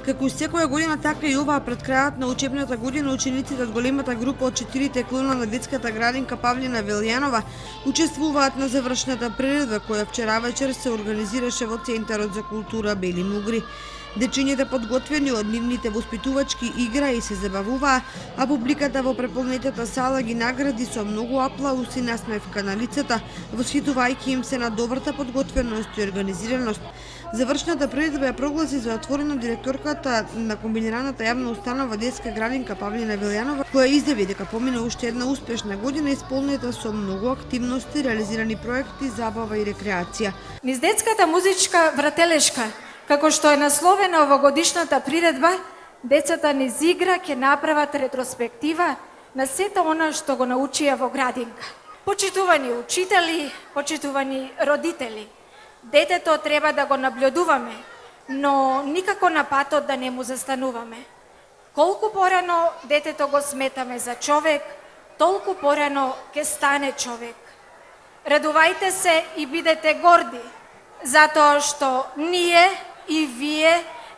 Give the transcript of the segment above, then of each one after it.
Како и секоја година, така и оваа пред крајот на учебната година учениците од големата група од 4 клона на детската градинка Павлина Велјанова учествуваат на завршната приредба која вчера вечер се организираше во Центарот за култура Бели Мугри. Дечињата подготвени од нивните воспитувачки играи се забавуваа, а публиката во преполнетата сала ги награди со многу аплауз и насмевка на лицата, восхитувајќи им се на добрата подготвеност и организираност. Завршната приредба ја прогласи за отворена директорката на комбинираната јавна установа детска градинка Павлина Велјанова, која изјави дека помина уште една успешна година исполнета со многу активности, реализирани проекти, забава и рекреација. Низ детската музичка врателешка, како што е насловена овогодишната приредба, децата низ игра ќе направат ретроспектива на сето она што го научија во градинка. Почитувани учители, почитувани родители, детето треба да го наблюдуваме, но никако на патот да не му застануваме. Колку порано детето го сметаме за човек, толку порано ќе стане човек. Радувајте се и бидете горди, затоа што ние и вие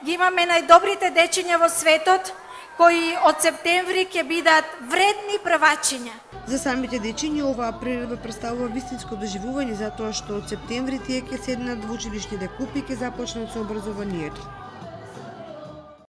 ги имаме најдобрите дечиња во светот, кои од септември ќе бидат вредни првачиња. За самите дечиња оваа приредба представува вистинско доживување затоа што од септември тие ќе седнат во училишните купи и ќе започнат со образованието.